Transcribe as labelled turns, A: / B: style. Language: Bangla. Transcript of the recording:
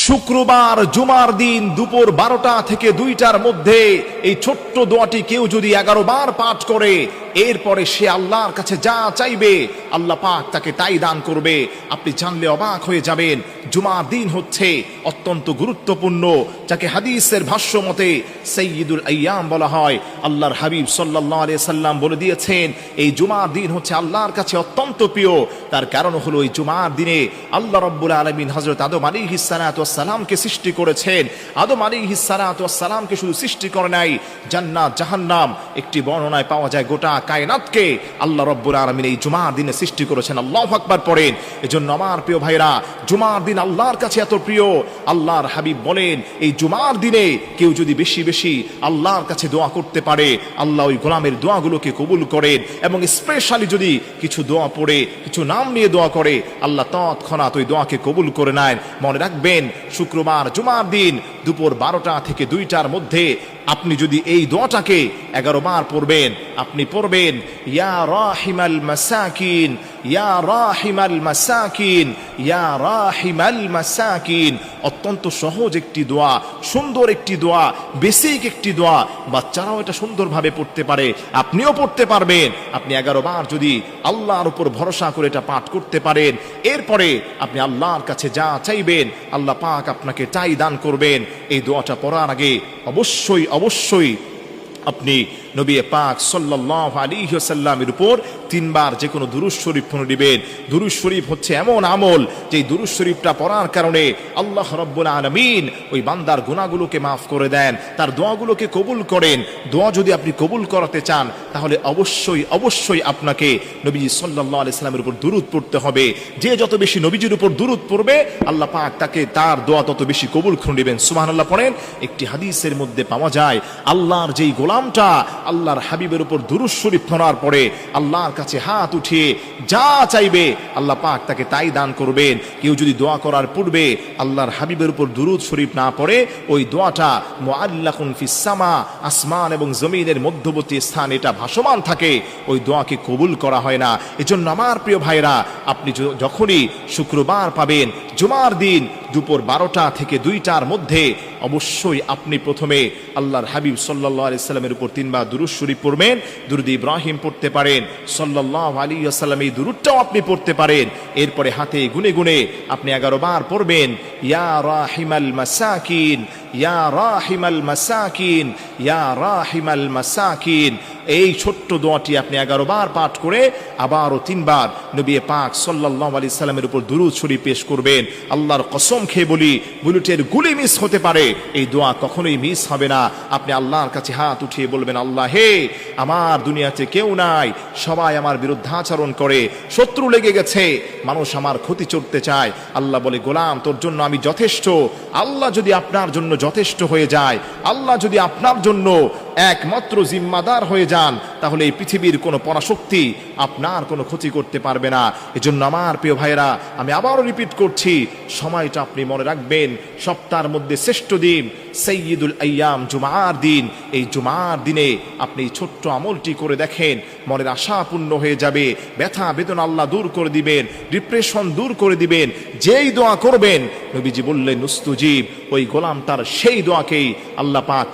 A: শুক্রবার জুমার দিন দুপুর 12টা থেকে 2টার মধ্যে এই ছোট্ট দোয়াটি কেউ যদি 11 বার পাঠ করে, এরপরে সে আল্লাহর কাছে যা চাইবে আল্লাহ পাক তাকে তাই দান করবে। আপনি জানলে অবাক হয়ে যাবেন। জুমার দিন হচ্ছে অত্যন্ত গুরুত্বপূর্ণ, যাকে হাদিসের ভাষ্য মতে সাইয়্যিদুল আইয়াম বলা হয়। আল্লাহর হাবিব সাল্লাল্লাহু আলাইহি সাল্লাম বলে দিয়েছেন, এই জুমার দিন হচ্ছে আল্লাহর কাছে অত্যন্ত প্রিয়। তার কারণ হলো এই জুমার দিনে আল্লাহ রাব্বুল আলামিন হযরত আদম আলাইহিস সালাতু ওয়াস সালামকে সৃষ্টি করেছেন। আদম আলাইহিস সালাতু ওয়াস সালামকে শুধু সৃষ্টি করে নাই, জান্নাত জাহান্নাম, একটি বর্ণনায় পাওয়া যায় গোটা কায়নাতকে আল্লাহ রাব্বুল আলামিন এই জুমার দিনে সৃষ্টি করেছেন। আল্লাহু আকবার পড়েন। এজন্য আমার প্রিয় ভাইরা, জুমার দিন আল্লাহর কাছে এত প্রিয়। আল্লাহর হাবিব বলেন, এই জুমার দিনে কেউ যদি বেশি বেশি আল্লাহর কাছে দোয়া করতে পারে, আল্লাহ ওই গোলামের দোয়াগুলোকে কবুল করেন। এবং স্পেশালি যদি কিছু দোয়া পড়ে, কিছু নাম নিয়ে দোয়া করে, আল্লাহ তৎক্ষণাৎ ওই দোয়াকে কবুল করে নেন। মনে রাখবেন, শুক্রবার জুমার দিন দুপুর 12টা থেকে 2টার মধ্যে আপনি যদি এই দোয়াটাকে 11 বার পড়বেন, আপনি পড়বেন ইয়া রাহিমাল মাসাকিন, ইয়া রাহিমাল মাসাকিন, ইয়া রাহিমাল মাসাকিন। অত্যন্ত সহজ একটি দোয়া, সুন্দর একটি দোয়া, বেসিক একটি দোয়া। বাচ্চারাও এটা সুন্দরভাবে পড়তে পারে, আপনিও পড়তে পারবেন। আপনি 11 বার যদি আল্লাহর উপর ভরসা করে এটা পাঠ করতে পারেন, এরপরে আপনি আল্লাহর কাছে যা চাইবেন আল্লাহ পাক আপনাকে তাই দান করবেন। এই দোয়াটা পড়ার আগে অবশ্যই অবশ্যই আপনি নবী পাক সাল্লাল্লাহু আলাইহি ওয়াসাল্লামের উপর 3 বার যে কোনো দুরূদ শরীফ পড়িবেন। দুরূদ শরীফ হচ্ছে এমন আমল, যে দুরূদ শরীফটা পড়ার কারণে আল্লাহ রাব্বুল আলামিন ওই বান্দার গুনাহগুলোকে মাফ করে দেন, তার দোয়াগুলোকে কবুল করেন। দোয়া যদি আপনি কবুল করাতে চান, তাহলে অবশ্যই অবশ্যই আপনাকে নবী সাল্লাল্লাহু আলাইহি ওয়াসাল্লামের উপর দুরূদ পড়তে হবে। যে যত বেশি নবীজির উপর দুরূদ পড়বে, আল্লাহ পাক তাকে তার দোয়া তত বেশি কবুল করে নেবেন। সুবহানাল্লাহ পড়েন। একটি হাদিসের মধ্যে পাওয়া যায়, আল্লাহর যেই গোলামটা আল্লাহর হাবিবের উপর দুরূদ শরীফ পড়ার পরে আল্লাহর কাছে হাত উঠিয়ে যা চাইবে আল্লাহ পাক তাকে তাই দান করবেন। কেউ যদি দোয়া করার পূর্বে আল্লাহর হাবিবের উপর দুরূদ শরীফ না পড়ে, ওই দোয়াটা মুআল্লাকুন ফিস সামা, আসমান এবং জমিনের মধ্যবর্তী স্থান এটা ভাসমান থাকে, ওই দোয়াকে কবুল করা হয় না। এজন্য আমার প্রিয় ভাইরা, আপনি যখনই শুক্রবার পাবেন জুমার দিন দুপুর 12টা থেকে 2টার মধ্যে, অবশ্যই আপনি প্রথমে আল্লাহর হাবিব সাল্লাল্লাহু আলাইহি সাল্লামের উপর 3 বার দুরূদ শরীফ পড়বেন। দুরূদ ইব্রাহিম পড়তে পারেন, সাল্লাল্লাহু আলাইহি ওয়াসাল্লাম এই দুরূদটাও আপনি পড়তে পারেন। এরপরে হাতে গুনে গুনে আপনি 11 বার পড়বেন ইয়া রাহিমাল মাসাকিন, ইয়া রাহিমাল মাসাকিন, ইয়া রাহিমাল মাসাকিন। এই ছোট্ট দোয়াটি আপনি 11 বার পাঠ করে আবারও 3 বার নবী পাক সাল্লাল্লাহু আলাইহি সাল্লামের উপর দুরূদ শরীফ পেশ করবেন। আল্লাহর কসম খেয়ে বলি, বুলেটের গুলি মিস হতে পারে, এই দোয়া কখনোই মিস হবে না। আপনি আল্লাহর কাছে হাত উঠিয়ে বলবেন, আল্লাহ হে, আমার দুনিয়াতে কেউ নাই, সবাই আমার বিরুদ্ধাচরণ করে, শত্রু লেগে গেছে, মানুষ আমার ক্ষতি করতে চায়। আল্লাহ বলে, গোলাম তোর জন্য আমি যথেষ্ট। আল্লাহ যদি আপনার জন্য যথেষ্ট হয়ে যায়, আল্লাহ যদি আপনার জন্য একমাত্র জিম্মাদার হয়ে যান, তাহলে এই পৃথিবীর কোনো পরাশক্তি আপনার কোনো ক্ষতি করতে পারবে না। এজন্য আমার প্রিয় ভাইরা, আমি আবারও রিপিট করছি, সময়টা আপনি মনে রাখবেন, সপ্তাহের মধ্যে শ্রেষ্ঠ দিন সাইয়্যিদুল আইয়াম, জুমার দিন। এই জুমার দিনে আপনি এই ছোট্ট আমলটি করে দেখেন, মনের আশা পূর্ণ হয়ে যাবে, ব্যথা বেদনা আল্লাহ দূর করে দিবেন, ডিপ্রেশন দূর করে দিবেন। যেই দোয়া করবেন, নবীজি বললেন উস্তুজিব, ওই গোলামটার সেই দোয়াকেই আল্লাহ পাক